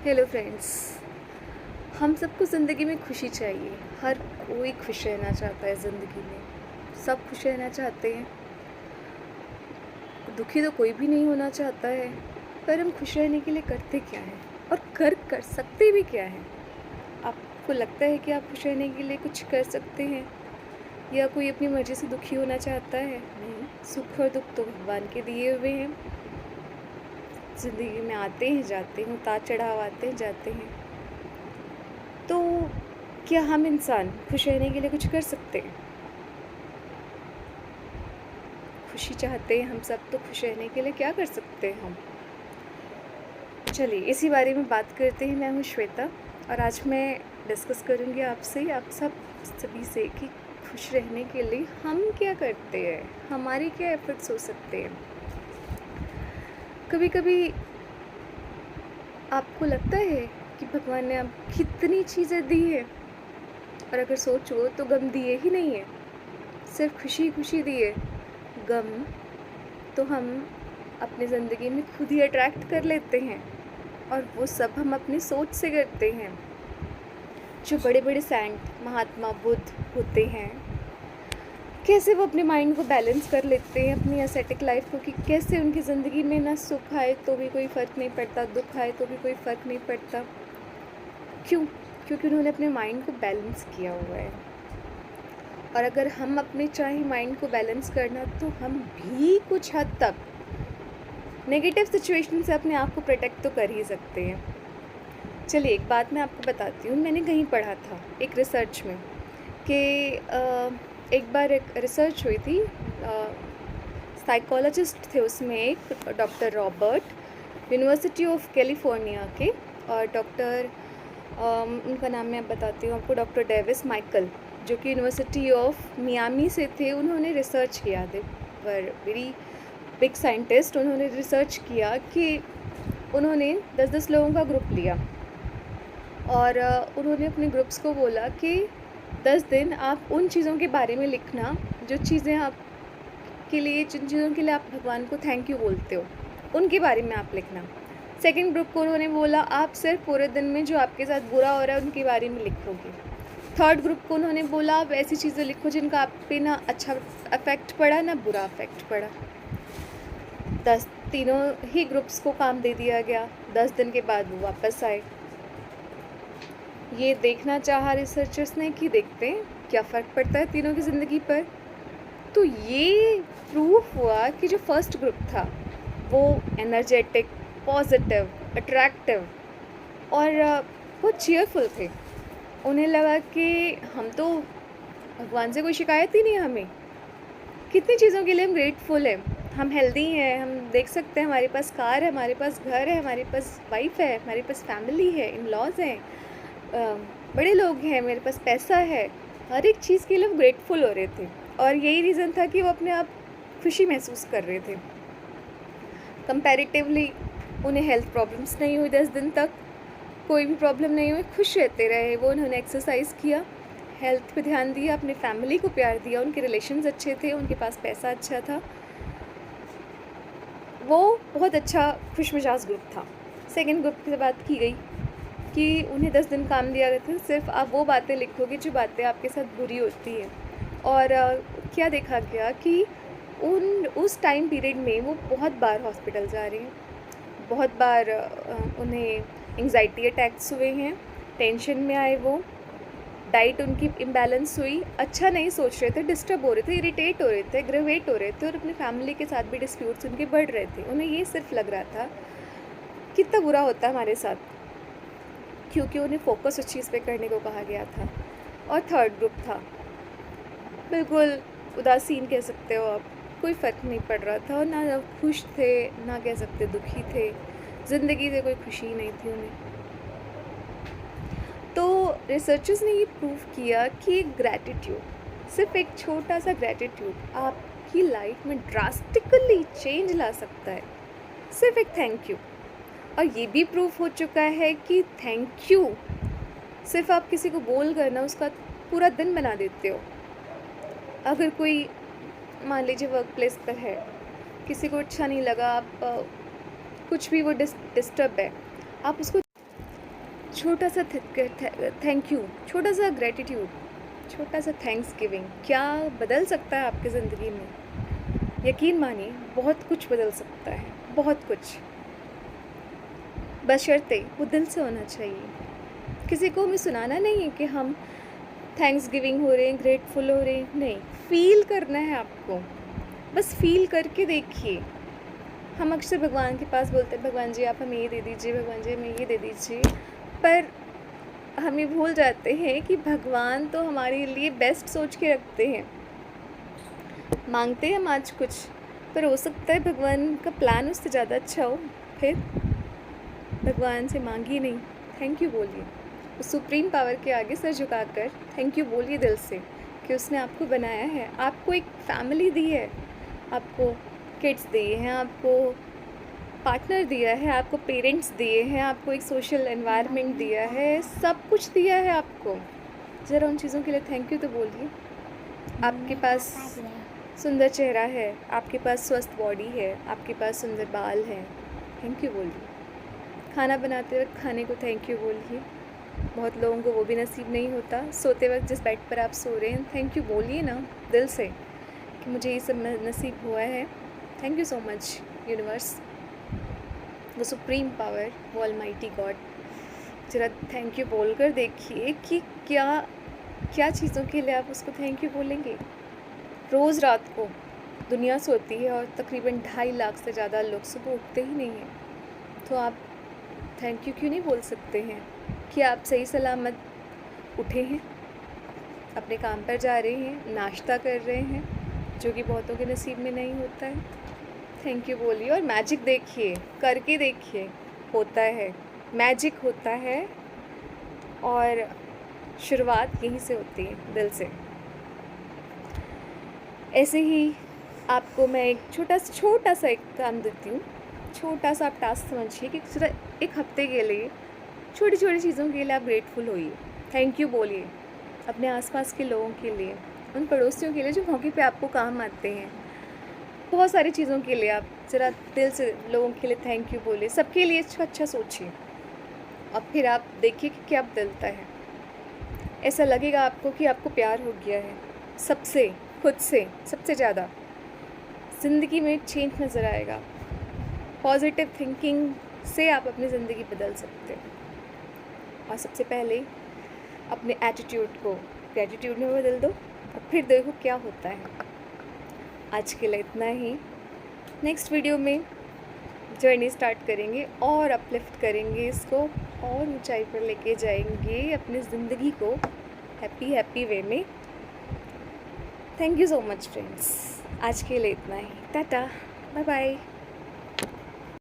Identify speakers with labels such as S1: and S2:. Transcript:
S1: Hello friends. हम सबको ज़िंदगी में खुशी चाहिए। हर कोई खुश रहना चाहता है ज़िंदगी में। सब खुश रहना चाहते हैं। दुखी तो कोई भी नहीं होना चाहता है। पर हम खुश रहने के लिए करते क्या हैं और कर सकते भी क्या हैं? आपको लगता है कि आप खुश रहने के लिए कुछ कर सकते हैं या कोई अपनी मर्ज़ी से दुखी होना चाहता है? नहीं, सुख और दुख तो भगवान के दिए हुए हैं। ज़िंदगी में आते हैं जाते हैं, उतार चढ़ाव आते हैं जाते हैं। तो क्या हम इंसान खुश रहने के लिए कुछ कर सकते हैं? खुशी चाहते हैं हम सब, तो खुश रहने के लिए क्या कर सकते हैं हम? चलिए इसी बारे में बात करते हैं। मैं हूँ श्वेता और आज मैं डिस्कस करूँगी आपसे, आप सभी से कि खुश रहने के लिए हम क्या करते हैं, हमारे क्या एफर्ट्स हो सकते हैं। कभी कभी आपको लगता है कि भगवान ने आपको कितनी चीज़ें दी है और अगर सोचो तो गम दिए ही नहीं है, सिर्फ खुशी खुशी दिए। गम तो हम अपनी ज़िंदगी में खुद ही अट्रैक्ट कर लेते हैं और वो सब हम अपनी सोच से करते हैं। जो बड़े बड़े सेंट महात्मा बुद्ध होते हैं, कैसे वो अपने माइंड को बैलेंस कर लेते हैं अपनी एस्थेटिक लाइफ को, कि कैसे उनकी ज़िंदगी में ना सुख आए तो भी कोई फ़र्क नहीं पड़ता, दुख आए तो भी कोई फ़र्क नहीं पड़ता। क्यों? क्योंकि उन्होंने अपने माइंड को बैलेंस किया हुआ है। और अगर हम अपने चाहे माइंड को बैलेंस करना, तो हम भी कुछ हद तक नेगेटिव सिचुएशन से अपने आप को प्रोटेक्ट तो कर ही सकते हैं। चलिए एक बात मैं आपको बताती हूँ। मैंने कहीं पढ़ा था एक रिसर्च में कि एक बार एक रिसर्च हुई थी, साइकोलॉजिस्ट थे उसमें एक doctor Robert, university of California के, और डॉक्टर उनका नाम मैं बताती हूँ आपको, डॉक्टर डेविस माइकल, जो कि यूनिवर्सिटी ऑफ मियामी से थे। उन्होंने रिसर्च किया थे, पर वेरी बिग साइंटिस्ट। उन्होंने रिसर्च किया कि उन्होंने 10-10 लोगों का ग्रुप लिया और उन्होंने अपने ग्रुप्स को बोला कि 10 दिन आप उन चीज़ों के बारे में लिखना, जो चीज़ें आपके लिए, जिन चीज़ों के लिए आप भगवान को थैंक यू बोलते हो, उनके बारे में आप लिखना। सेकंड ग्रुप को उन्होंने बोला आप सिर्फ पूरे दिन में जो आपके साथ बुरा हो रहा है उनके बारे में लिखोगे। थर्ड ग्रुप को उन्होंने बोला आप ऐसी चीज़ें लिखो जिनका आप पे ना अच्छा अफेक्ट पड़ा ना बुरा अफेक्ट पड़ा। 10 तीनों ही ग्रुप्स को काम दे दिया गया। 10 दिन के बाद वो वापस आए। ये देखना चाहा रिसर्चर्स ने कि देखते हैं क्या फ़र्क पड़ता है तीनों की ज़िंदगी पर। तो ये प्रूफ हुआ कि जो फर्स्ट ग्रुप था वो एनर्जेटिक, पॉजिटिव, अट्रैक्टिव और बहुत चीयरफुल थे। उन्हें लगा कि हम तो, भगवान से कोई शिकायत ही नहीं है हमें, कितनी चीज़ों के लिए हम ग्रेटफुल हैं। हम हेल्दी हैं, हम देख सकते हैं, हमारे पास कार है, हमारे पास घर है, हमारे पास वाइफ है, हमारे पास फैमिली है, इन लॉज हैं, बड़े लोग हैं, मेरे पास पैसा है। हर एक चीज़ के लिए वो ग्रेटफुल हो रहे थे और यही रीज़न था कि वो अपने आप खुशी महसूस कर रहे थे। कंपैरेटिवली उन्हें हेल्थ प्रॉब्लम्स नहीं हुई, 10 दिन तक कोई भी प्रॉब्लम नहीं हुई, खुश रहते रहे वो। उन्होंने एक्सरसाइज किया, हेल्थ पे ध्यान दिया, अपने फैमिली को प्यार दिया, उनके रिलेशंस अच्छे थे, उनके पास पैसा अच्छा था। वो बहुत अच्छा खुश मिजाज ग्रुप था। सेकेंड ग्रुप की बात की गई कि उन्हें 10 दिन काम दिया गया था, सिर्फ आप वो बातें लिखोगे जो बातें आपके साथ बुरी होती हैं। और क्या देखा गया कि उस टाइम पीरियड में वो बहुत बार हॉस्पिटल जा रहे हैं, बहुत बार उन्हें एंग्जाइटी अटैक्स हुए हैं, टेंशन में आए वो, डाइट उनकी इम्बैलेंस हुई, अच्छा नहीं सोच रहे थे, डिस्टर्ब हो रहे थे, इरिटेट हो रहे थे, एग्रेवेट हो रहे थे और अपनी फैमिली के साथ भी डिस्प्यूट्स उनके बढ़ रहे थे। उन्हें ये सिर्फ लग रहा था कितना बुरा होता है हमारे साथ, क्योंकि उन्हें फोकस उस चीज़ पे करने को कहा गया था। और थर्ड ग्रुप था बिल्कुल उदासीन, कह सकते हो आप, कोई फ़र्क नहीं पड़ रहा था और ना खुश थे, ना कह सकते दुखी थे, ज़िंदगी से कोई खुशी ही नहीं थी उन्हें। तो रिसर्चर्स ने ये प्रूव किया कि ग्रैटिट्यूड, सिर्फ एक छोटा सा ग्रैटिट्यूड आपकी लाइफ में ड्रास्टिकली चेंज ला सकता है, सिर्फ एक थैंक यू। और ये भी प्रूफ हो चुका है कि थैंक यू सिर्फ आप किसी को बोल कर ना उसका पूरा दिन बना देते हो। अगर कोई मान लीजिए वर्क प्लेस पर है, किसी को अच्छा नहीं लगा, आप कुछ भी वो डिस्टर्ब है, आप उसको छोटा सा थैंक यू, छोटा सा ग्रेटिट्यूड, छोटा सा थैंक्स गिविंग क्या बदल सकता है आपकी ज़िंदगी में। यकीन मानिए बहुत कुछ बदल सकता है, बहुत कुछ। बशर्ते वो दिल से होना चाहिए। किसी को हमें सुनाना नहीं है कि हम थैंक्स गिविंग हो रहे हैं, ग्रेटफुल हो रहे हैं, नहीं, फ़ील करना है आपको। बस फ़ील करके देखिए। हम अक्सर भगवान के पास बोलते हैं, भगवान जी आप हमें ये दे दीजिए, भगवान जी हमें ये दे दीजिए, पर हम ये भूल जाते हैं कि भगवान तो हमारे लिए बेस्ट सोच के रखते हैं। मांगते हैं हम आज कुछ, पर हो सकता है भगवान का प्लान उससे ज़्यादा अच्छा हो। फिर भगवान से मांगिए नहीं, थैंक यू बोलिए। उस सुप्रीम पावर के आगे सर झुकाकर थैंक यू बोलिए दिल से कि उसने आपको बनाया है, आपको एक फैमिली दी है, आपको किड्स दिए हैं, आपको पार्टनर दिया है, आपको पेरेंट्स दिए हैं, आपको एक सोशल एनवायरनमेंट दिया है, सब कुछ दिया है आपको। ज़रा उन चीज़ों के लिए थैंक यू तो बोलिए। आपके पास सुंदर चेहरा है, आपके पास स्वस्थ बॉडी है, आपके पास सुंदर बाल हैं, थैंक यू बोलिए। खाना बनाते वक्त खाने को थैंक यू बोलिए। बहुत लोगों को वो भी नसीब नहीं होता। सोते वक्त जिस बेड पर आप सो रहे हैं, थैंक यू बोलिए ना दिल से कि मुझे ये सब नसीब हुआ है। Thank you so much universe, वो सुप्रीम पावर, वो ऑलमाइटी गॉड। ज़रा थैंक यू बोलकर देखिए कि क्या क्या चीज़ों के लिए आप उसको थैंक यू बोलेंगे। रोज़ रात को दुनिया सोती है और तकरीबन 2.5 लाख से ज़्यादा लोग सुबह उठते ही नहीं हैं, तो आप थैंक यू क्यों नहीं बोल सकते हैं कि आप सही सलामत उठे हैं, अपने काम पर जा रहे हैं, नाश्ता कर रहे हैं, जो कि बहुतों के नसीब में नहीं होता है। थैंक यू बोलिए और मैजिक देखिए, करके देखिए, होता है, मैजिक होता है। और शुरुआत यहीं से होती है, दिल से। ऐसे ही आपको मैं एक छोटा सा एक काम देती हूँ। छोटा सा आप टास्क समझिए कि सिर्फ एक हफ्ते के लिए छोटी छोटी चीज़ों के लिए आप ग्रेटफुल होइए, थैंक यू बोलिए अपने आसपास के लोगों के लिए, उन पड़ोसियों के लिए जो मौके पे आपको काम आते हैं। बहुत सारी चीज़ों के लिए आप ज़रा दिल से लोगों के लिए थैंक यू बोलिए, सबके लिए अच्छा सोचिए और फिर आप देखिए कि क्या बदलता है। ऐसा लगेगा आपको कि आपको प्यार हो गया है सबसे, खुद से सबसे ज़्यादा। ज़िंदगी में चेंज नज़र आएगा। पॉजिटिव थिंकिंग से आप अपनी ज़िंदगी बदल सकते हैं। और सबसे पहले अपने एटीट्यूड को ग्रेटिट्यूड में बदल दो और फिर देखो क्या होता है। आज के लिए इतना ही। नेक्स्ट वीडियो में जर्नी स्टार्ट करेंगे और अपलिफ्ट करेंगे इसको और ऊंचाई पर लेके जाएंगे अपनी ज़िंदगी को हैप्पी वे में। Thank you so much friends, आज के लिए इतना ही। Tata, bye bye.